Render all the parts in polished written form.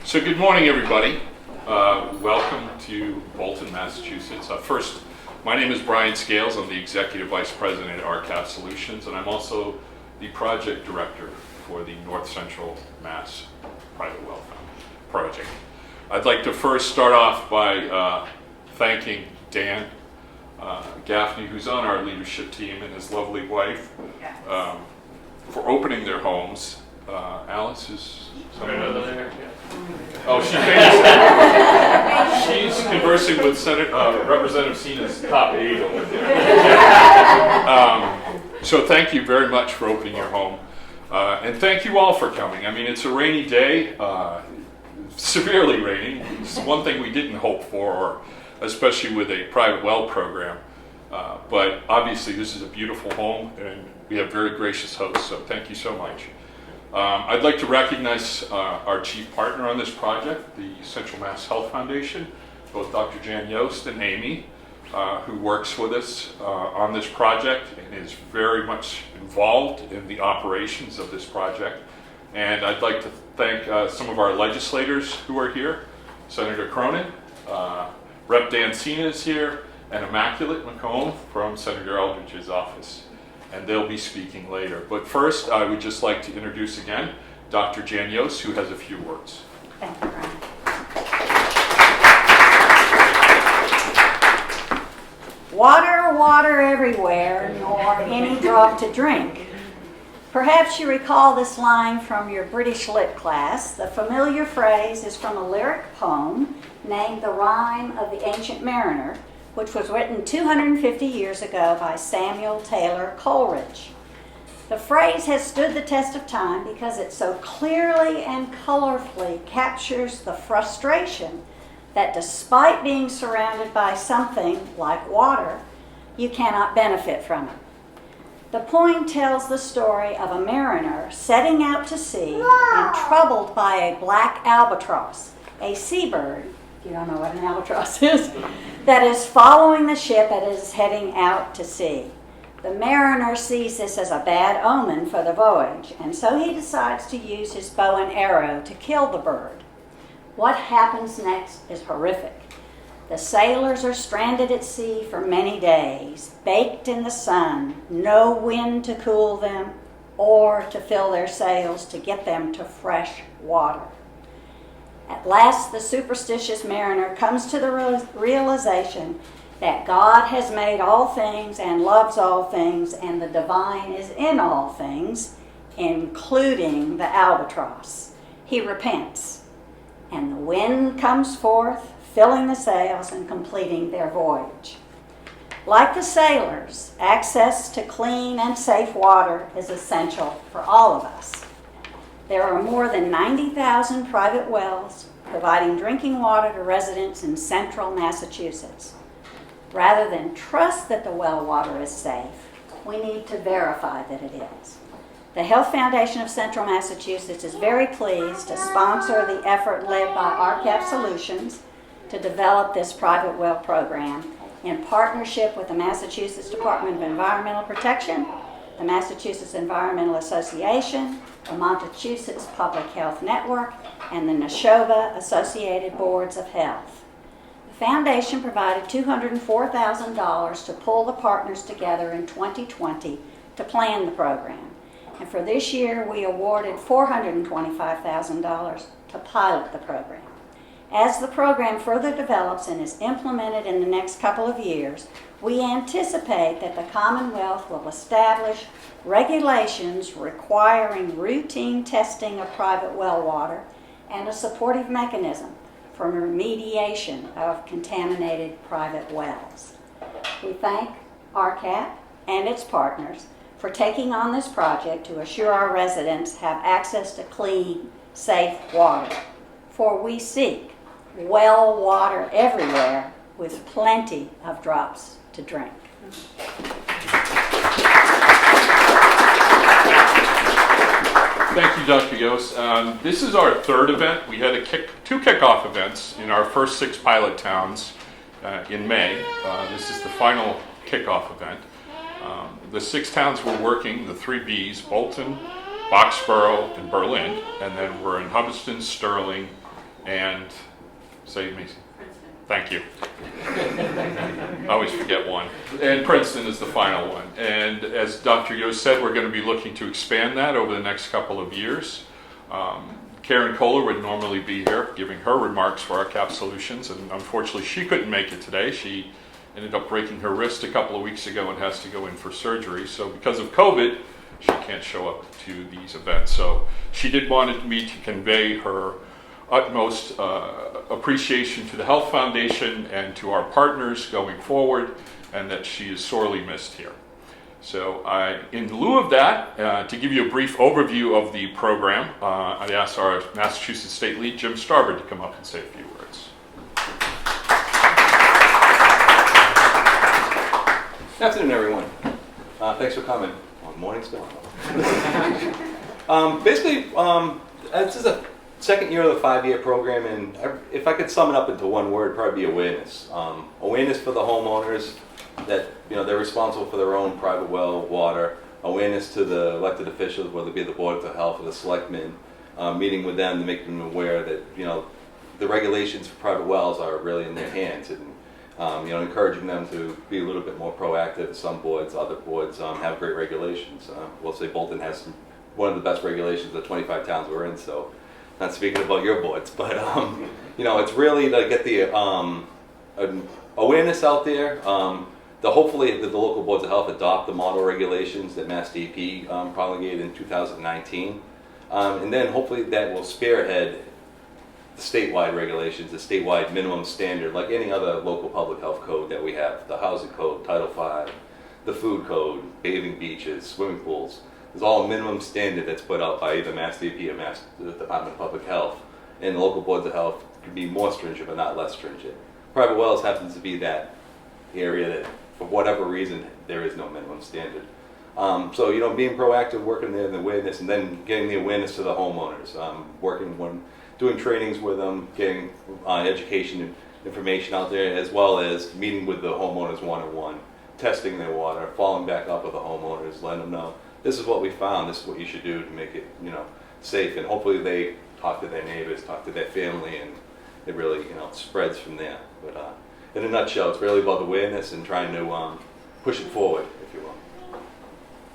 So good morning, everybody. Welcome to Bolton, Massachusetts. First, my name is Brian Scales. I'm the Executive Vice President at RCAP Solutions, and I'm also the Project Director for the North Central Mass Private Well Project. I'd like to first start off by thanking Dan Gaffney, who's on our leadership team, and his lovely wife for opening their homes. Alice is somewhere over there. Oh, she's conversing with Representative Sena's top aide over there. So thank you very much for opening your home. And thank you all for coming. I mean, it's a rainy day, severely raining. It's one thing we didn't hope for, especially with a private well program. But obviously this is a beautiful home and we have very gracious hosts, so thank you so much. I'd like to recognize our chief partner on this project, the Central Mass Health Foundation, both Dr. Jan Yost and Amy, who works with us on this project and is very much involved in the operations of this project. And I'd like to thank some of our legislators who are here. Senator Cronin, Rep. Dan Sena is here, and Immaculate Mchome from Senator Eldridge's office. And they'll be speaking later. But first, I would just like to introduce again Dr. Jan Yost, who has a few words. Thank you, Brian. Water, water everywhere, nor any drop to drink. Perhaps you recall this line from your British Lit class. The familiar phrase is from a lyric poem named The Rime of the Ancient Mariner, which was written 250 years ago by Samuel Taylor Coleridge. The phrase has stood the test of time because it so clearly and colorfully captures the frustration that despite being surrounded by something like water, you cannot benefit from it. The poem tells the story of a mariner setting out to sea and troubled by a black albatross, a seabird, if you don't know what an albatross is, that is following the ship as it is heading out to sea. The mariner sees this as a bad omen for the voyage, and so he decides to use his bow and arrow to kill the bird. What happens next is horrific. The sailors are stranded at sea for many days, baked in the sun, no wind to cool them or to fill their sails to get them to fresh water. At last, the superstitious mariner comes to the realization that God has made all things and loves all things, and the divine is in all things, including the albatross. He repents, and the wind comes forth, filling the sails and completing their voyage. Like the sailors, access to clean and safe water is essential for all of us. There are more than 90,000 private wells providing drinking water to residents in central Massachusetts. Rather than trust that the well water is safe, we need to verify that it is. The Health Foundation of Central Massachusetts is very pleased to sponsor the effort led by RCAP Solutions to develop this private well program in partnership with the Massachusetts Department of Environmental Protection, the Massachusetts Environmental Association, the Massachusetts Public Health Network, and the Neshoba Associated Boards of Health. The foundation provided $204,000 to pull the partners together in 2020 to plan the program. And for this year, we awarded $425,000 to pilot the program. As the program further develops and is implemented in the next couple of years, we anticipate that the Commonwealth will establish regulations requiring routine testing of private well water and a supportive mechanism for remediation of contaminated private wells. We thank RCAP and its partners for taking on this project to assure our residents have access to clean, safe water. For we seek well water everywhere with plenty of drops to drink. Thank you, Dr. Yost. This is our third event. We had two kickoff events in our first 6 pilot towns in May. This is the final kickoff event. The 6 towns we're working, the 3 Bs, Bolton, Boxborough, and Berlin, and then we're in Hubbardston, Sterling, and save me. Thank you. I always forget one. And Princeton is the final one. And as Dr. Yost said, we're going to be looking to expand that over the next couple of years. Karen Kohler would normally be here giving her remarks for RCAP Solutions, and unfortunately she couldn't make it today. She ended up breaking her wrist a couple of weeks ago and has to go in for surgery. So because of COVID, she can't show up to these events. So she did want me to convey her utmost appreciation to the Health Foundation and to our partners going forward, and that she is sorely missed here. So in lieu of that, to give you a brief overview of the program, I'd ask our Massachusetts State Lead, Jim Starbard, to come up and say a few words. Good afternoon, everyone. Thanks for coming. Morning still. Basically, this is the second year of the 5-year program, and if I could sum it up into one word, it'd probably be awareness. Awareness for the homeowners that they're responsible for their own private well water. Awareness to the elected officials, whether it be the Board of Health or the selectmen, meeting with them to make them aware that the regulations for private wells are really in their hands, and encouraging them to be a little bit more proactive. Some boards, other boards have great regulations. We'll say Bolton has one of the best regulations of the 25 towns we're in, so not speaking about your boards, but it's really to get the awareness out there. Hopefully the local boards of health adopt the model regulations that Mass DEP promulgated in 2019, and then hopefully that will spearhead the statewide regulations, the statewide minimum standard, like any other local public health code that we have, the housing code, Title V, the food code, bathing beaches, swimming pools. There's all a minimum standard that's put out by either Mass DEP or the Department of Public Health, and the local boards of health can be more stringent but not less stringent. Private wells happens to be that area that, for whatever reason, there is no minimum standard. So being proactive, working there in the awareness, and then getting the awareness to the homeowners, doing trainings with them, getting education and information out there, as well as meeting with the homeowners one-on-one, testing their water, following back up with the homeowners, letting them know, this is what we found, this is what you should do to make it, safe. And hopefully they talk to their neighbors, talk to their family, and it really, spreads from there. But in a nutshell, it's really about awareness and trying to push it forward, if you will.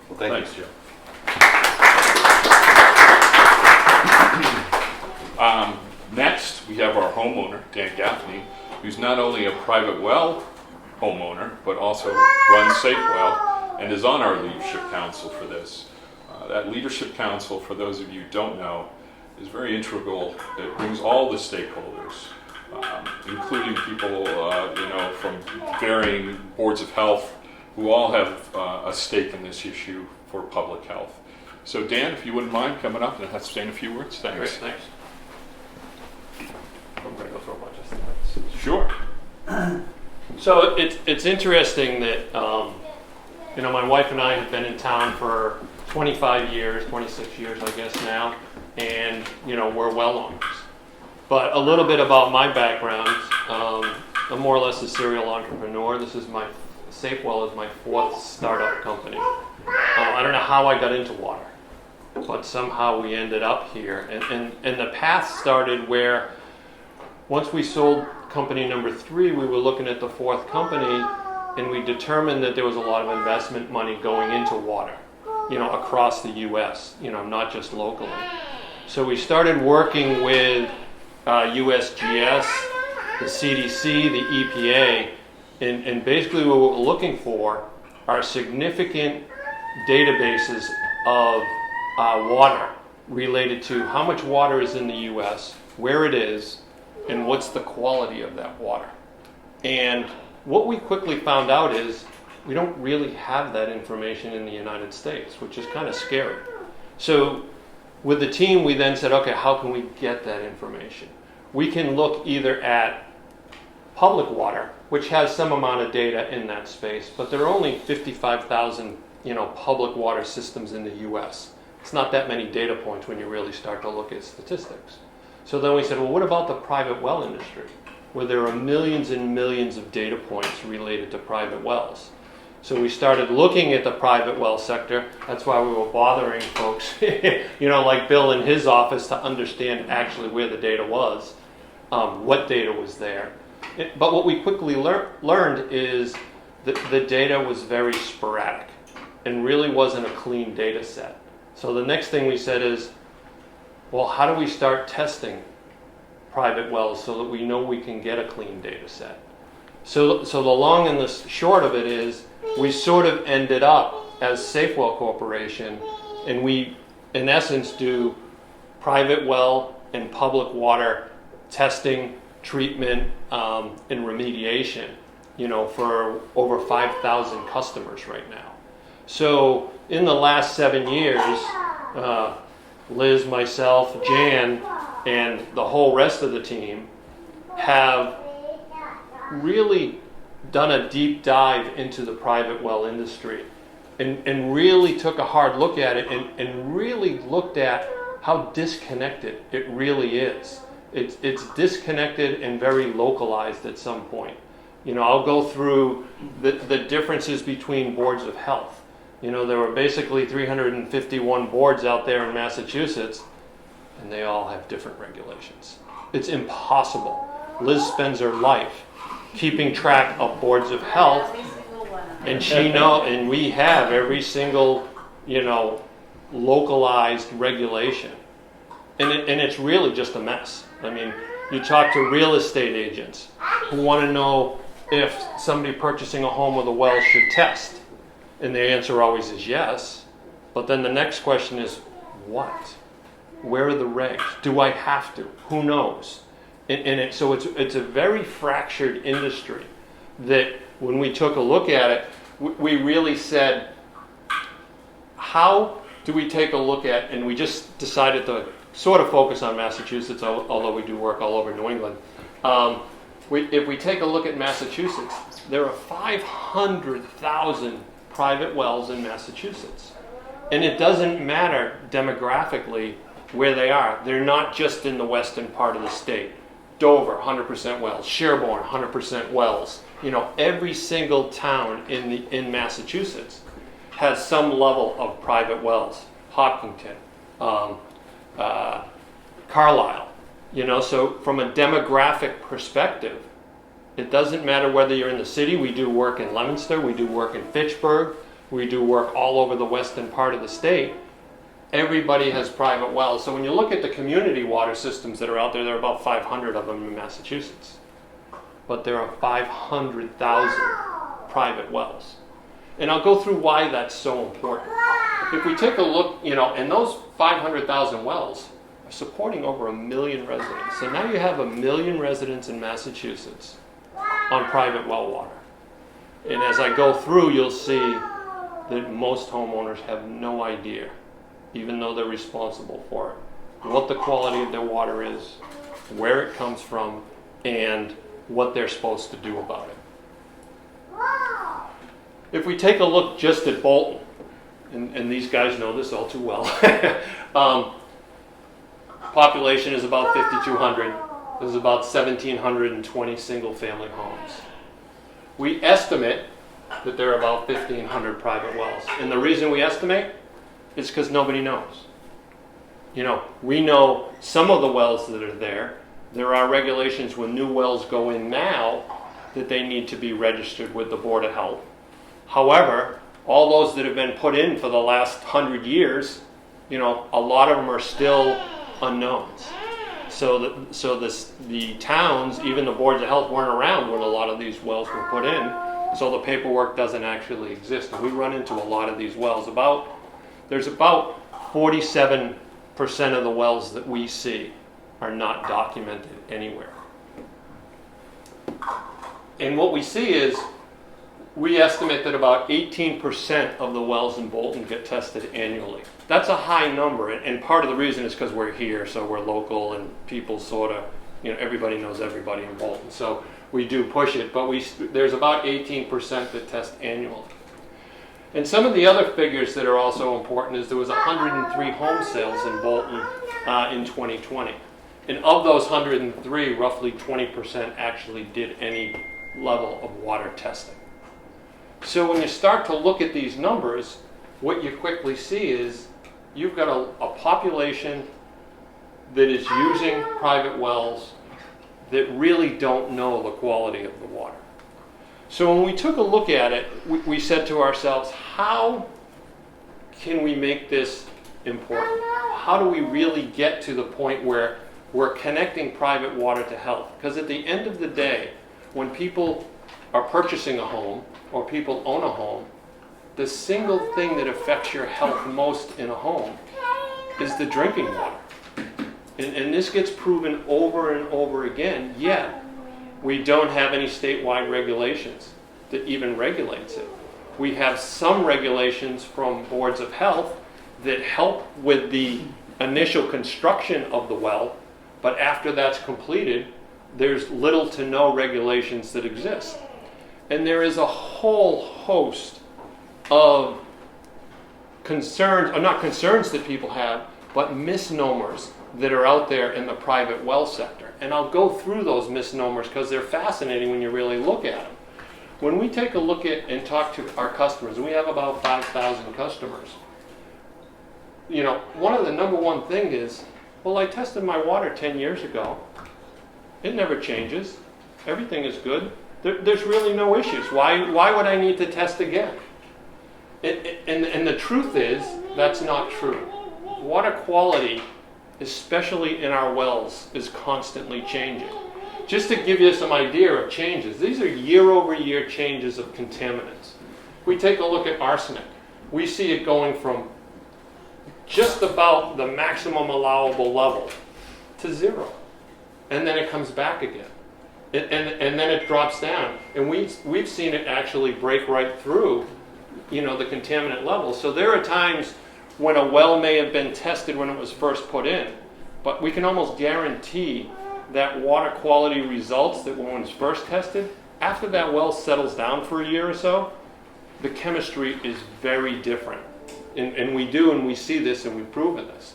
Well, thanks, Jim. Next, we have our homeowner, Dan Gaffney, who's not only a private well homeowner, but also runs SafeWell and is on our leadership council for this. That leadership council, for those of you who don't know, is very integral. It brings all the stakeholders, including people from varying boards of health who all have a stake in this issue for public health. So Dan, if you wouldn't mind coming up and saying a few words. Thanks. Great, thanks. I'm going to go through a bunch of slides. Sure. So it's interesting that my wife and I have been in town for 25 years, 26 years I guess now, and we're well owners. But a little bit about my background, I'm more or less a serial entrepreneur. This is SafeWell is my 4th startup company. I don't know how I got into water, but somehow we ended up here. And the path started where once we sold company number 3, we were looking at the 4th company, and we determined that there was a lot of investment money going into water, across the U.S., not just locally. So we started working with USGS, the CDC, the EPA, and basically what we're looking for are significant databases of water related to how much water is in the U.S., where it is, and what's the quality of that water. And what we quickly found out is we don't really have that information in the United States, which is kind of scary. So with the team, we then said, okay, how can we get that information? We can look either at public water, which has some amount of data in that space, but there are only 55,000, public water systems in the U.S. It's not that many data points when you really start to look at statistics. So then we said, well, what about the private well industry, where there are millions and millions of data points related to private wells? So we started looking at the private well sector. That's why we were bothering folks, like Bill in his office, to understand actually where the data was. what data was there. But what we quickly learned is that the data was very sporadic and really wasn't a clean data set. So the next thing we said is, well, how do we start testing private wells so that we know we can get a clean data set? So the long and the short of it is, we sort of ended up as SafeWell Corporation, and we, in essence, do private well and public water testing, treatment, and remediation, for over 5,000 customers right now. So in the last 7 years, Liz, myself, Jan, and the whole rest of the team have really done a deep dive into the private well industry and really took a hard look at it and really looked at how disconnected it really is. It's disconnected and very localized at some point. I'll go through the differences between boards of health. There were basically 351 boards out there in Massachusetts, and they all have different regulations. It's impossible. Liz spends her life keeping track of boards of health, and and we have every single, localized regulation. And it's really just a mess. I mean, you talk to real estate agents who want to know if somebody purchasing a home with a well should test. And the answer always is yes. But then the next question is, what? Where are the regs? Do I have to? Who knows? So it's a very fractured industry that when we took a look at it, we really said, how do we take a look at, and we just decided to sort of focus on Massachusetts, although we do work all over New England. If we take a look at Massachusetts, there are 500,000 private wells in Massachusetts. And it doesn't matter demographically where they are. They're not just in the western part of the state. Dover, 100% wells. Sherborne, 100% wells. Every single town in Massachusetts has some level of private wells. Hopkinton, Carlisle. So from a demographic perspective, it doesn't matter whether you're in the city. We do work in Leominster. We do work in Fitchburg. We do work all over the western part of the state. Everybody has private wells. So when you look at the community water systems that are out there, there are about 500 of them in Massachusetts. But there are 500,000 private wells. And I'll go through why that's so important. If we take a look, and those 500,000 wells are supporting over 1 million residents. So now you have 1 million residents in Massachusetts on private well water. And as I go through, you'll see that most homeowners have no idea, even though they're responsible for it, what the quality of their water is, where it comes from, and what they're supposed to do about it. If we take a look just at Bolton, and these guys know this all too well, population is about 5,200. There's about 1,720 single-family homes. We estimate that there are about 1,500 private wells. And the reason we estimate is because nobody knows. We know some of the wells that are there. There are regulations when new wells go in now that they need to be registered with the Board of Health. However, all those that have been put in for the last 100 years, a lot of them are still unknowns. So the towns, even the boards of health, weren't around when a lot of these wells were put in. So the paperwork doesn't actually exist. And we run into a lot of these wells. There's about 47% of the wells that we see are not documented anywhere. And what we see is, we estimate that about 18% of the wells in Bolton get tested annually. That's a high number, and part of the reason is because we're here, so we're local, and people sort of, everybody knows everybody in Bolton. So we do push it, but there's about 18% that test annually. And some of the other figures that are also important is there was 103 home sales in Bolton in 2020. And of those 103, roughly 20% actually did any level of water testing. So when you start to look at these numbers, what you quickly see is you've got a population that is using private wells that really don't know the quality of the water. So when we took a look at it, we said to ourselves, how can we make this important? How do we really get to the point where we're connecting private water to health? Because at the end of the day, when people are purchasing a home or people own a home, the single thing that affects your health most in a home is the drinking water. And this gets proven over and over again, yet we don't have any statewide regulations that even regulates it. We have some regulations from boards of health that help with the initial construction of the well, but after that's completed, there's little to no regulations that exist. And there is a whole host of concerns, or not concerns that people have, but misnomers that are out there in the private well sector. And I'll go through those misnomers because they're fascinating when you really look at them. When we take a look at and talk to our customers, and we have about 5,000 customers, you know, one of the number one thing is, well, I tested my water 10 years ago. It never changes. Everything is good. There's really no issues. Why would I need to test again? And the truth is, that's not true. Water quality, especially in our wells, is constantly changing. Just to give you some idea of changes, these are year-over-year changes of contaminants. We take a look at arsenic. We see it going from just about the maximum allowable level to 0. And then it comes back again. And then it drops down. And we've seen it actually break right through, you know, the contaminant level. So there are times when a well may have been tested when it was first put in, but we can almost guarantee that water quality results that when it was first tested, after that well settles down for a year or so, the chemistry is very different. And we see this and we've proven this.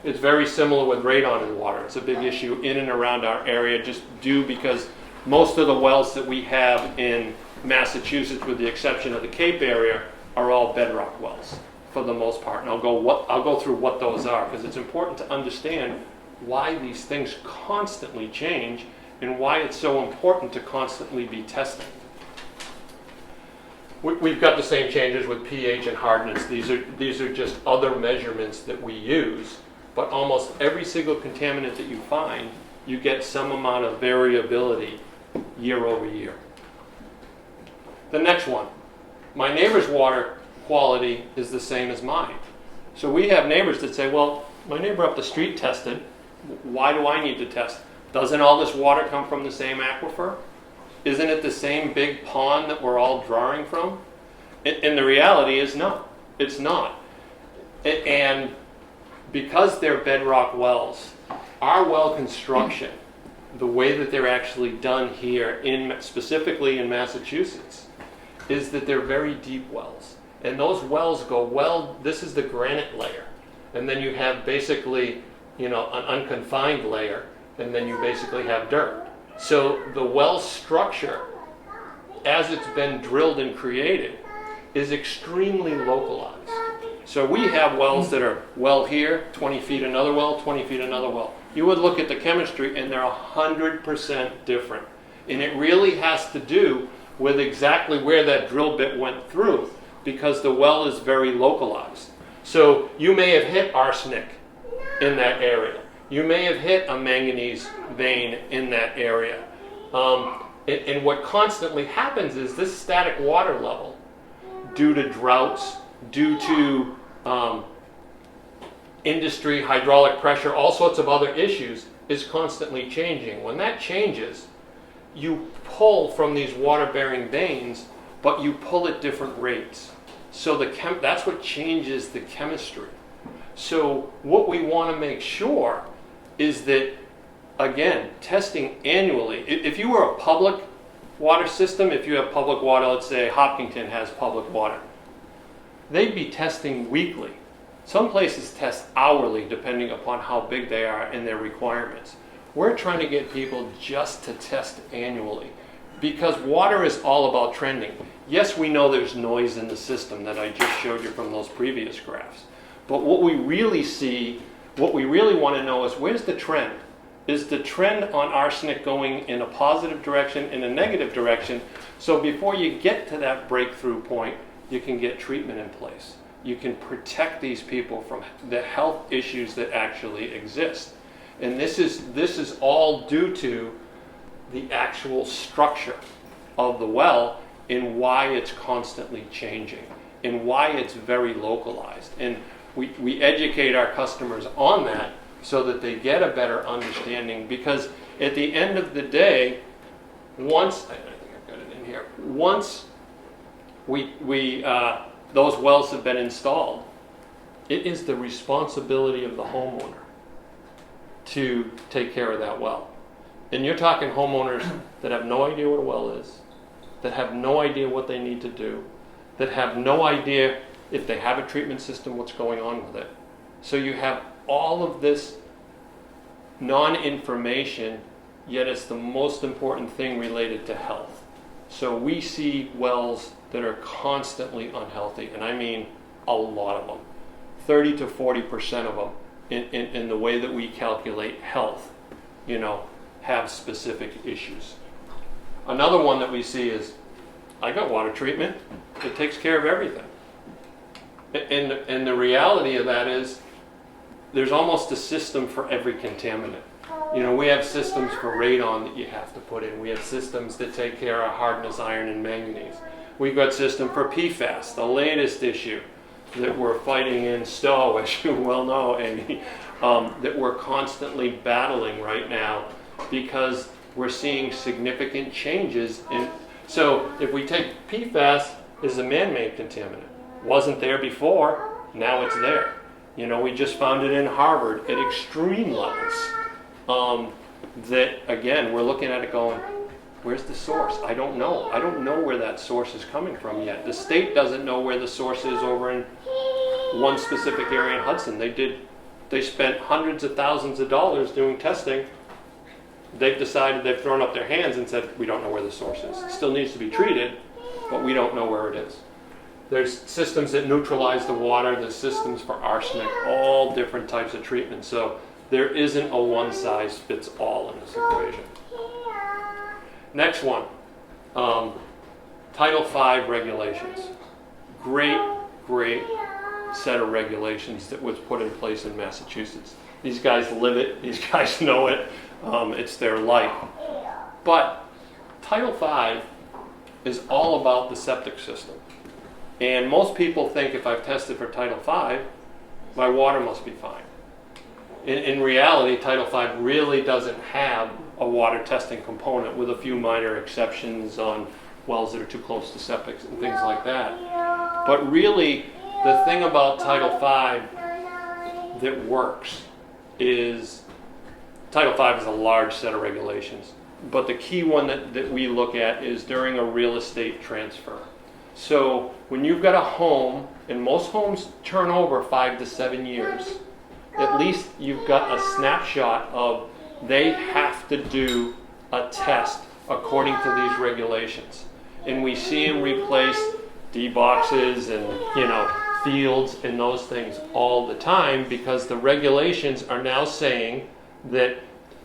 It's very similar with radon in water. It's a big issue in and around our area, just due because most of the wells that we have in Massachusetts, with the exception of the Cape area, are all bedrock wells for the most part. And I'll go through what those are, because it's important to understand why these things constantly change and why it's so important to constantly be testing. We've got the same changes with pH and hardness. These are just other measurements that we use, but almost every single contaminant that you find, you get some amount of variability year over year. The next one, my neighbor's water quality is the same as mine. So we have neighbors that say, well, my neighbor up the street tested. Why do I need to test? Doesn't all this water come from the same aquifer? Isn't it the same big pond that we're all drawing from? And the reality is no, it's not. And because they're bedrock wells, our well construction, the way that they're actually done here, specifically in Massachusetts, is that they're very deep wells. And those wells go, well, this is the granite layer. And then you have basically, you know, an unconfined layer, and then you basically have dirt. So the well structure, as it's been drilled and created, is extremely localized. So we have wells that are well here, 20 feet another well, 20 feet another well. You would look at the chemistry and they're 100% different. And it really has to do with exactly where that drill bit went through, because the well is very localized. So you may have hit arsenic in that area. You may have hit a manganese vein in that area. And what constantly happens is this static water level, due to droughts, due to industry, hydraulic pressure, all sorts of other issues, is constantly changing. When that changes, you pull from these water-bearing veins, but you pull at different rates. So that's what changes the chemistry. So what we want to make sure is that, again, testing annually. If you were a public water system, if you have public water, let's say Hopkinton has public water, they'd be testing weekly. Some places test hourly, depending upon how big they are and their requirements. We're trying to get people just to test annually, because water is all about trending. Yes, we know there's noise in the system that I just showed you from those previous graphs. But what we really see, what we really want to know is, where's the trend? is the trend on arsenic going in a positive direction, in a negative direction. So before you get to that breakthrough point, you can get treatment in place. You can protect these people from the health issues that actually exist. And this is all due to the actual structure of the well and why it's constantly changing and why it's very localized. And we educate our customers on that so that they get a better understanding, because at the end of the day, once, I think I've got it in here, once those wells have been installed, it is the responsibility of the homeowner to take care of that well. And you're talking homeowners that have no idea what a well is, that have no idea what they need to do, that have no idea if they have a treatment system, what's going on with it. So you have all of this non-information, yet it's the most important thing related to health. So we see wells that are constantly unhealthy, and I mean a lot of them. 30 to 40% of them, in the way that we calculate health, have specific issues. Another one that we see is, I got water treatment, it takes care of everything. And the reality of that is, there's almost a system for every contaminant. We have systems for radon that you have to put in. We have systems that take care of hardness, iron, and manganese. We've got system for PFAS, the latest issue that we're fighting in Stowe, as you well know, Amy, that we're constantly battling right now because we're seeing significant changes in. So if we take PFAS as a man-made contaminant, wasn't there before, now it's there. We just found it in Harvard at extreme levels. That, again, we're looking at it going, where's the source? I don't know. I don't know where that source is coming from yet. The state doesn't know where the source is over in one specific area in Hudson. They spent hundreds of thousands of dollars doing testing. They've decided, they've thrown up their hands and said, we don't know where the source is. It still needs to be treated, but we don't know where it is. There's systems that neutralize the water. There's systems for arsenic, all different types of treatment. So there isn't a one-size-fits-all in this equation. Next one, Title V regulations. Great set of regulations that was put in place in Massachusetts. These guys live it. These guys know it. It's their life. But Title V is all about the septic system. And most people think if I've tested for Title V, my water must be fine. In reality, Title V really doesn't have a water testing component, with a few minor exceptions on wells that are too close to septics and things like that. But really, the thing about Title V that works is, Title V is a large set of regulations, but the key one that we look at is during a real estate transfer. So when you've got a home, and most homes turn over 5 to 7 years, at least you've got a snapshot of they have to do a test according to these regulations. And we see them replace D-boxes and fields and those things all the time, because the regulations are now saying that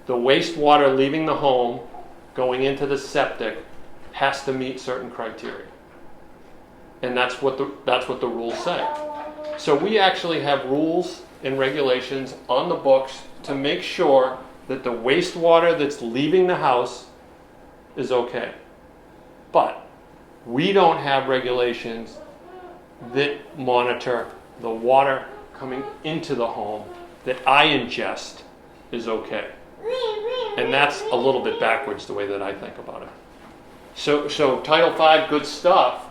the wastewater leaving the home going into the septic has to meet certain criteria. And that's what the rules say. So we actually have rules and regulations on the books to make sure that the wastewater that's leaving the house is okay. But we don't have regulations that monitor the water coming into the home that I ingest is okay. And that's a little bit backwards the way that I think about it. So Title V, good stuff,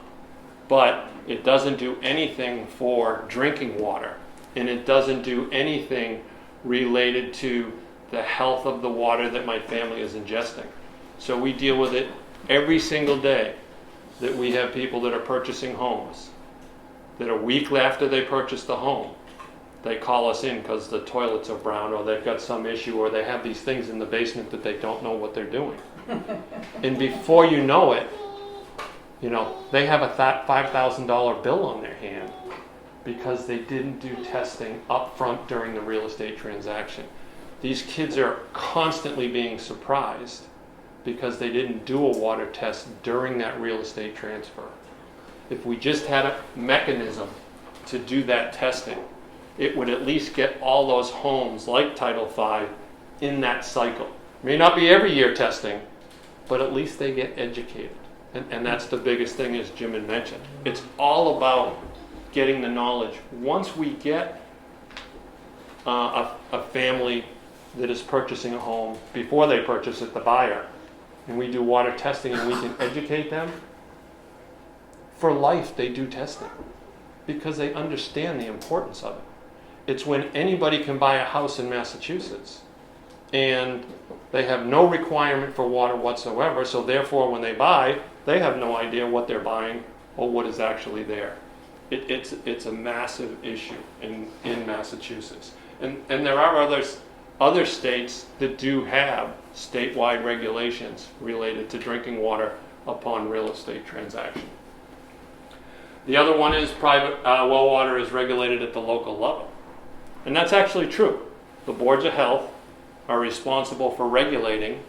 but it doesn't do anything for drinking water, and it doesn't do anything related to the health of the water that my family is ingesting. So we deal with it every single day, that we have people that are purchasing homes, that a week after they purchase the home, they call us in because the toilets are brown, or they've got some issue, or they have these things in the basement that they don't know what they're doing. And before you know it, they have a $5,000 bill on their hand because they didn't do testing up front during the real estate transaction. these kids are constantly being surprised because they didn't do a water test during that real estate transfer. If we just had a mechanism to do that testing, it would at least get all those homes like Title V in that cycle. May not be every year testing, but at least they get educated. And that's the biggest thing, as Jim had mentioned. It's all about getting the knowledge. Once we get a family that is purchasing a home, before they purchase it, the buyer, and we do water testing and we can educate them, for life they do testing because they understand the importance of it. It's when anybody can buy a house in Massachusetts and they have no requirement for water whatsoever, so therefore when they buy, they have no idea what they're buying or what is actually there. It's a massive issue in Massachusetts. And there are other states that do have statewide regulations related to drinking water upon real estate transaction. The other one is private well water is regulated at the local level. And that's actually true. The boards of health are responsible for regulating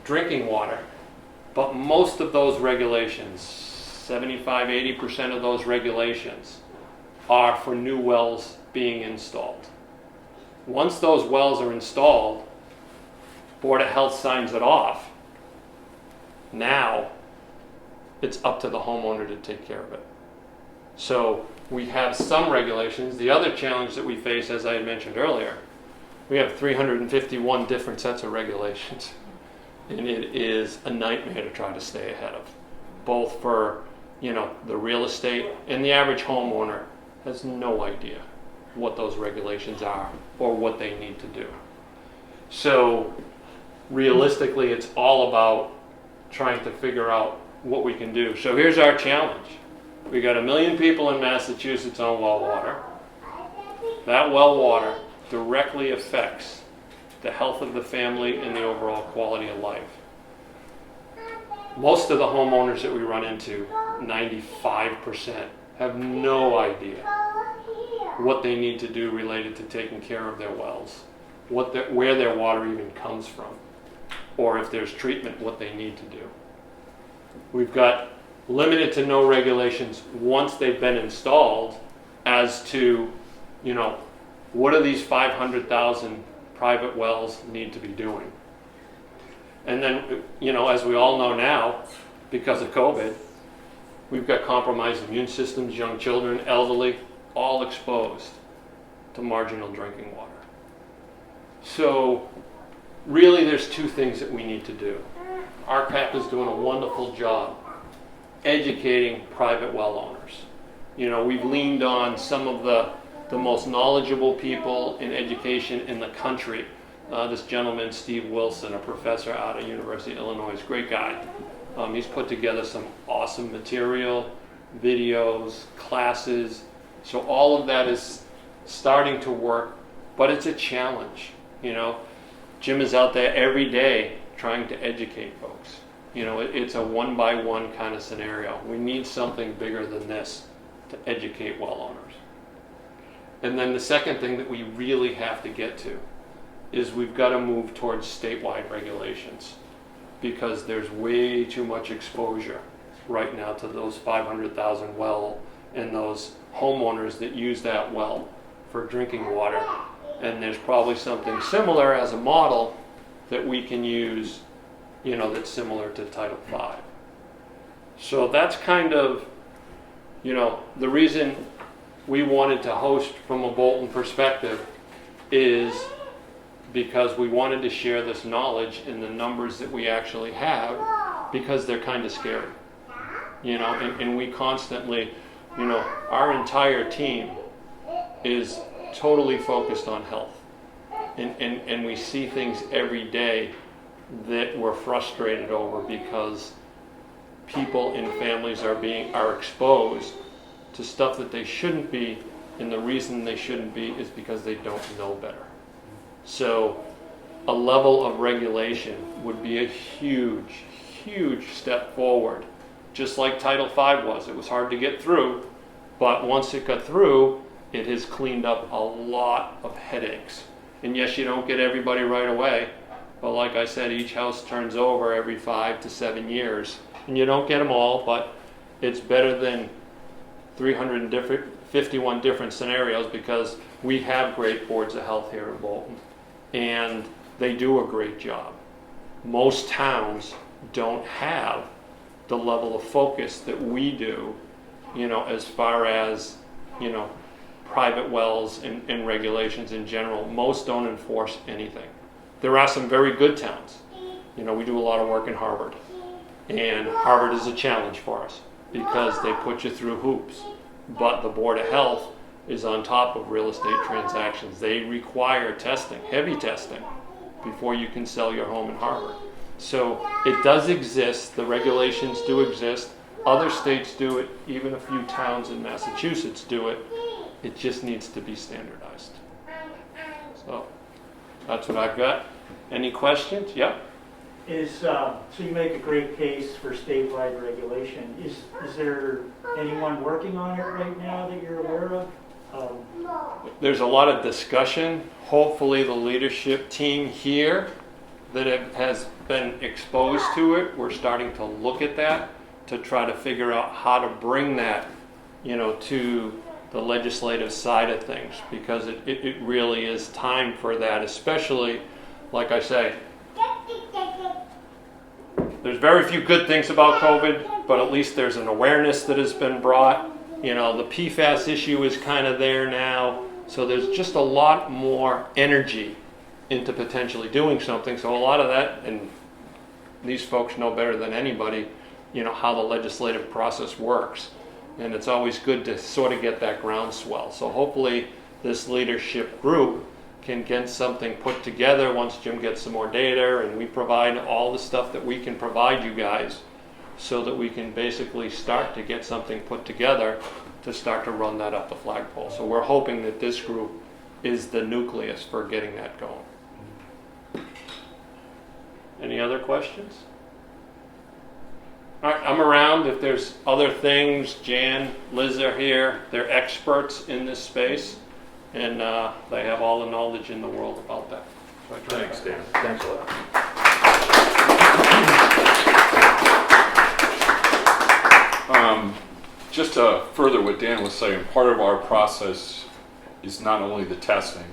drinking water, but most of those regulations, 75-80% of those regulations, are for new wells being installed. Once those wells are installed, Board of Health signs it off. Now, it's up to the homeowner to take care of it. So we have some regulations. The other challenge that we face, as I had mentioned earlier, we have 351 different sets of regulations. And it is a nightmare to try to stay ahead of, both for, the real estate, and the average homeowner has no idea what those regulations are or what they need to do. So realistically, it's all about trying to figure out what we can do. So here's our challenge. We got 1 million people in Massachusetts on well water. That well water directly affects the health of the family and the overall quality of life. Most of the homeowners that we run into, 95%, have no idea what they need to do related to taking care of their wells, where their water even comes from, or if there's treatment, what they need to do. We've got limited to no regulations once they've been installed as to, what do these 500,000 private wells need to be doing? And then, as we all know now, because of COVID, we've got compromised immune systems, young children, elderly, all exposed to marginal drinking water. So really there's two things that we need to do. RCAP is doing a wonderful job educating private well owners. We've leaned on some of the most knowledgeable people in education in the country. This gentleman, Steve Wilson, a professor out of University of Illinois, great guy. He's put together some awesome material, videos, classes. So all of that is starting to work, but it's a challenge. Jim is out there every day trying to educate folks. It's a one-by-one kind of scenario. We need something bigger than this to educate well owners. And then the second thing that we really have to get to is we've got to move towards statewide regulations, because there's way too much exposure right now to those 500,000 well and those homeowners that use that well for drinking water. And there's probably something similar as a model that we can use, that's similar to Title V. So that's kind of, the reason we wanted to host from a Bolton perspective is because we wanted to share this knowledge in the numbers that we actually have, because they're kind of scary. And we constantly, our entire team is totally focused on health. And we see things every day that we're frustrated over, because people and families are exposed to stuff that they shouldn't be, and the reason they shouldn't be is because they don't know better. So a level of regulation would be a huge, huge step forward, just like Title V was. It was hard to get through, but once it got through, it has cleaned up a lot of headaches And yes, you don't get everybody right away, but like I said, each house turns over every 5 to 7 years. And you don't get them all, but it's better than 351 different scenarios, because we have great boards of health here in Bolton, and they do a great job. Most towns don't have the level of focus that we do, as far as, private wells and regulations in general. Most don't enforce anything. There are some very good towns. We do a lot of work in Harvard, and Harvard is a challenge for us because they put you through hoops. But the Board of Health is on top of real estate transactions. They require testing, heavy testing, before you can sell your home in Harvard. So it does exist. The regulations do exist. Other states do it. Even a few towns in Massachusetts do it. It just needs to be standardized. So that's what I've got. Any questions? Yep. So you make a great case for statewide regulation. Is there anyone working on it right now that you're aware of? There's a lot of discussion. Hopefully the leadership team here that has been exposed to it, we're starting to look at that to try to figure out how to bring that, to the legislative side of things, because it really is time for that, especially, like I say, there's very few good things about COVID, but at least there's an awareness that has been brought. The PFAS issue is kind of there now, so there's just a lot more energy into potentially doing something. So a lot of that, and these folks know better than anybody, how the legislative process works. And it's always good to sort of get that groundswell. So hopefully this leadership group can get something put together once Jim gets some more data and we provide all the stuff that we can provide you guys, so that we can basically start to get something put together to start to run that up the flagpole. So we're hoping that this group is the nucleus for getting that going. Any other questions? All right, I'm around if there's other things. Jan, Liz are here. They're experts in this space, and they have all the knowledge in the world about that. So Thanks, Dan. Thanks a lot. Just to further what Dan was saying, part of our process is not only the testing,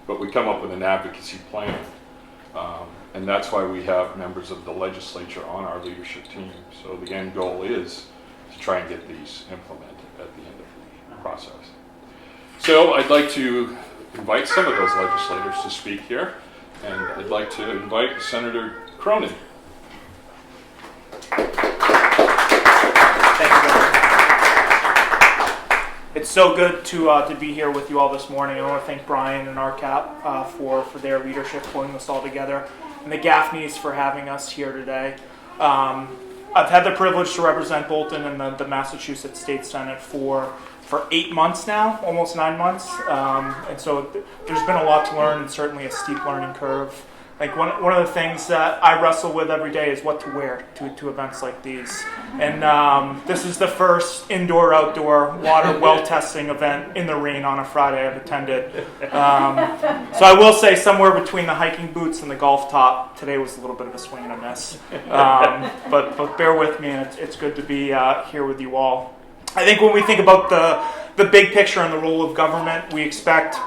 but we come up with an advocacy plan. And that's why we have members of the legislature on our leadership team. So the end goal is to try and get these implemented at the end of the process. So I'd like to invite some of those legislators to speak here. And I'd like to invite Senator Cronin. Thank you, Governor. It's so good to be here with you all this morning. I want to thank Brian and RCAP for their leadership pulling this all together, and the Gaffneys for having us here today. I've had the privilege to represent Bolton in the Massachusetts State Senate for 8 months now, almost 9 months, and so there's been a lot to learn, and certainly a steep learning curve. Like one of the things that I wrestle with every day is what to wear to events like these. And this is the first indoor-outdoor water well testing event in the rain on a Friday I've attended. So I will say somewhere between the hiking boots and the golf top, today was a little bit of a swing and a miss. But bear with me, and it's good to be here with you all. I think when we think about the big picture and the role of government, we expect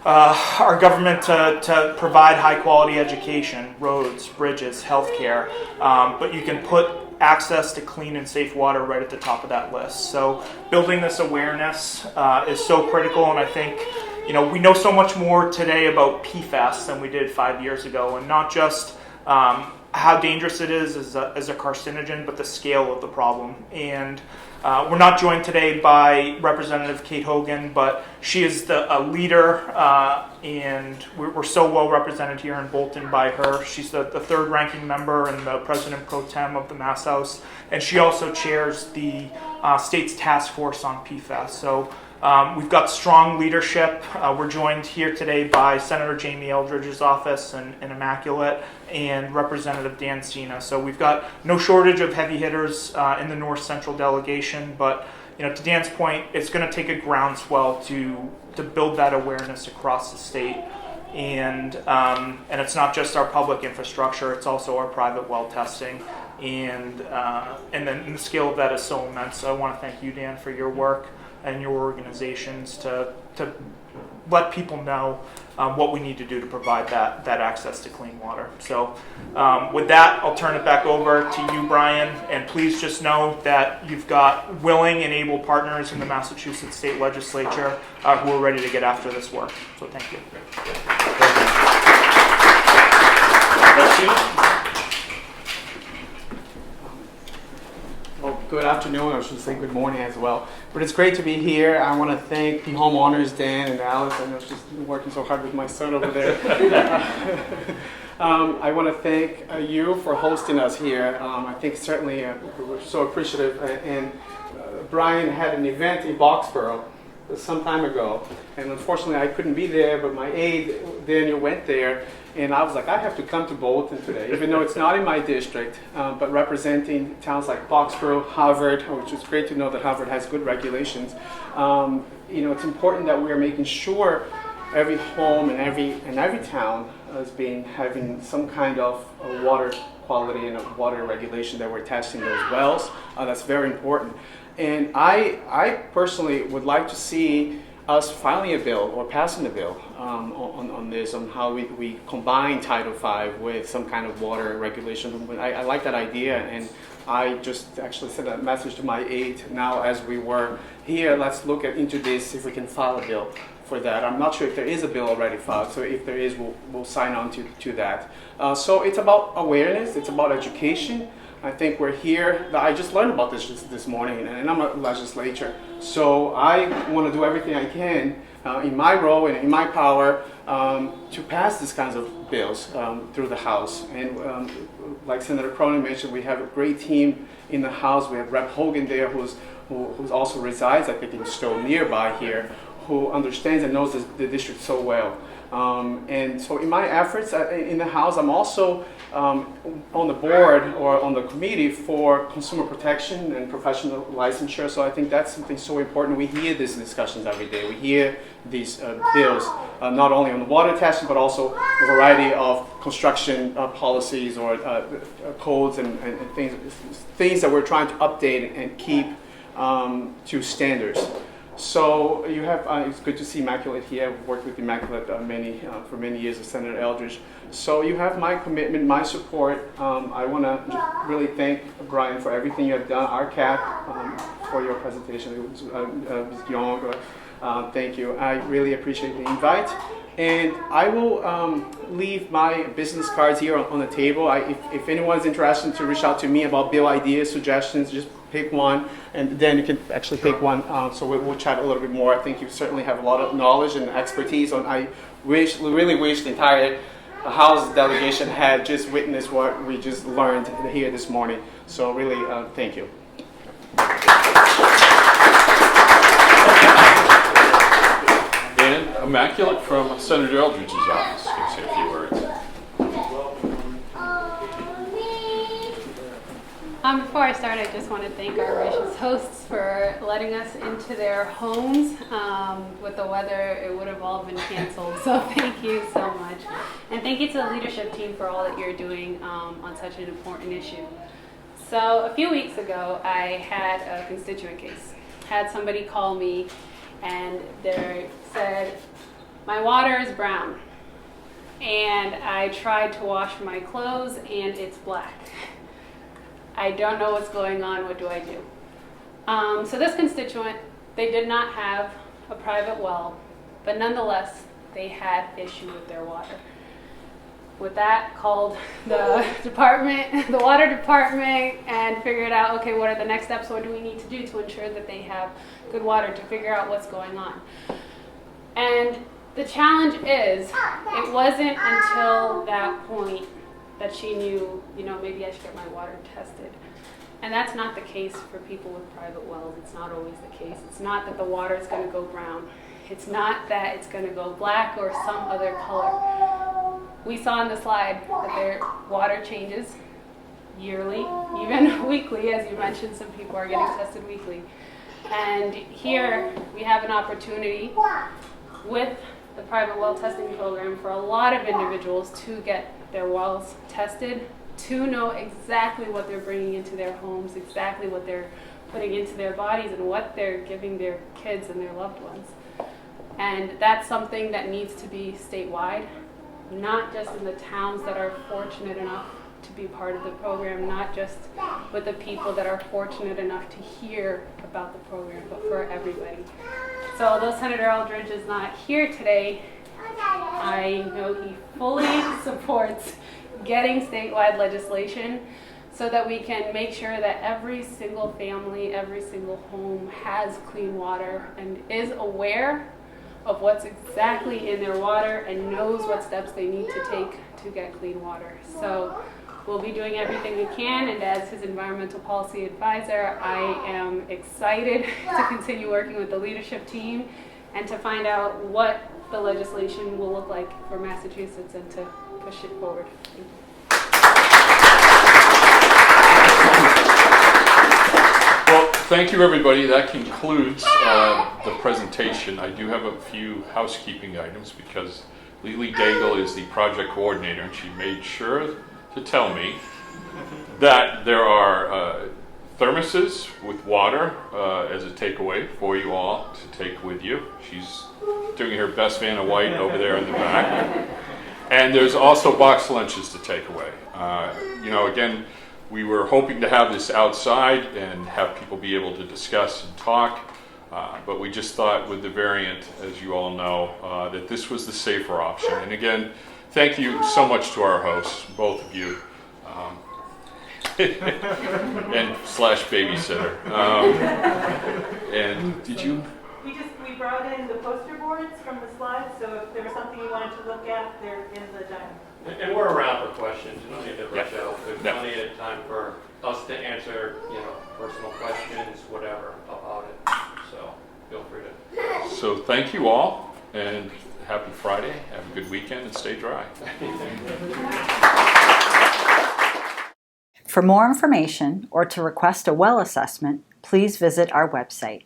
our government to provide high-quality education, roads, bridges, healthcare, but you can put access to clean and safe water right at the top of that list. So building this awareness is so critical, and I think we know so much more today about PFAS than we did 5 years ago, and not just how dangerous it is as a carcinogen, but the scale of the problem. And we're not joined today by Representative Kate Hogan, but she is a leader, and we're so well represented here in Bolton by her. She's the third ranking member and the president pro tem of the Mass House, and she also chairs the state's task force on PFAS. So we've got strong leadership. We're joined here today by Senator Jamie Eldridge's office and Immaculate, and Representative Dan Sena. So we've got no shortage of heavy hitters in the North Central delegation, but to Dan's point, it's going to take a groundswell to build that awareness across the state. And it's not just our public infrastructure; it's also our private well testing, and then the scale of that is so immense. So I want to thank you, Dan, for your work and your organizations to let people know what we need to do to provide that access to clean water. So with that, I'll turn it back over to you, Brian, and please just know that you've got willing and able partners in the Massachusetts State Legislature who are ready to get after this work. So thank you. Well, good afternoon. I should say good morning as well. But it's great to be here. I want to thank the homeowners, Dan and Alice. I know she's working so hard with my son over there. I want to thank you for hosting us here. I think certainly we're so appreciative. And Brian had an event in Boxborough some time ago, and unfortunately I couldn't be there, but my aide Daniel went there, and I was like, I have to come to Bolton today, even though it's not in my district, but representing towns like Boxborough, Harvard, which is great to know that Harvard has good regulations. It's important that we are making sure every home and every town is having some kind of water quality and a water regulation that we're testing those wells. That's very important. And I personally would like to see us filing a bill or passing a bill on this, on how we combine Title V with some kind of water regulation. I like that idea, and I just actually sent a message to my aide now as we were here. Let's look into this, if we can file a bill for that. I'm not sure if there is a bill already filed, so if there is, we'll sign on to that. So it's about awareness, it's about education. I think we're here. I just learned about this morning, and I'm a legislator. So I want to do everything I can in my role and in my power to pass these kinds of bills through the House. And like Senator Cronin mentioned, we have a great team in the House. We have Rep. Hogan there, who also resides, I think, in Stowe nearby here, who understands and knows the district so well. And so in my efforts in the House, I'm also on the board or on the committee for consumer protection and professional licensure. So I think that's something so important. We hear these discussions every day. We hear these bills, not only on the water testing, but also a variety of construction policies or codes and things that we're trying to update and keep to standards. So you have, it's good to see Immaculate here. I've worked with Immaculate for many years with Senator Eldridge. So you have my commitment, my support. I want to really thank Brian for everything you have done, RCAP, for your presentation. It was Ms. Young, thank you. I really appreciate the invite. And I will leave my business cards here on the table. If anyone's interested to reach out to me about bill ideas, suggestions, just pick one, and then you can actually pick one. So we'll chat a little bit more. I think you certainly have a lot of knowledge and expertise. I really wish the entire House delegation had just witnessed what we just learned here this morning. So really, thank you. And Immaculate from Senator Eldridge's office. You can say a few words. Before I start, I just want to thank our gracious hosts for letting us into their homes. With the weather, it would have all been canceled, so thank you so much. And thank you to the leadership team for all that you're doing on such an important issue. So a few weeks ago, I had a constituent case. Had somebody call me, and they said, my water is brown, and I tried to wash my clothes, and it's black. I don't know what's going on. What do I do? So this constituent, they did not have a private well, but nonetheless, they had issue with their water. With that, called the department, the water department, and figured out, okay, what are the next steps? What do we need to do to ensure that they have good water, to figure out what's going on? And the challenge is, it wasn't until that point that she knew, maybe I should get my water tested. And that's not the case for people with private wells. It's not always the case. It's not that the water is going to go brown. It's not that it's going to go black or some other color. We saw in the slide that their water changes yearly, even weekly. As you mentioned, some people are getting tested weekly. And here we have an opportunity with the private well testing program for a lot of individuals to get their wells tested, to know exactly what they're bringing into their homes, exactly what they're putting into their bodies, and what they're giving their kids and their loved ones. And that's something that needs to be statewide, not just in the towns that are fortunate enough to be part of the program, not just with the people that are fortunate enough to hear about the program, but for everybody. So although Senator Eldridge is not here today, I know he fully supports getting statewide legislation so that we can make sure that every single family, every single home has clean water and is aware of what's exactly in their water and knows what steps they need to take to get clean water. So we'll be doing everything we can, and as his environmental policy advisor, I am excited to continue working with the leadership team and to find out what the legislation will look like for Massachusetts and to push it forward. Thank you. Well, thank you, everybody. That concludes the presentation. I do have a few housekeeping items because Lily Daigle is the project coordinator, and she made sure to tell me that there are thermoses with water as a takeaway for you all to take with you. She's doing her best Vanna White over there in the back. And there's also boxed lunches to take away. Again, we were hoping to have this outside and have people be able to discuss and talk, but we just thought with the variant, as you all know, that this was the safer option. And again, thank you so much to our hosts, both of you, and slash babysitter. And did you? We brought in the poster boards from the slides, so if there was something you wanted to look at, they're in the dining room. And we're around for questions. You don't need to rush out. There's Yeah. plenty of time for us to answer, personal questions, whatever about it. So feel free to. So thank you all, and happy Friday. Have a good weekend and stay dry. For more information or to request a well assessment, please visit our website.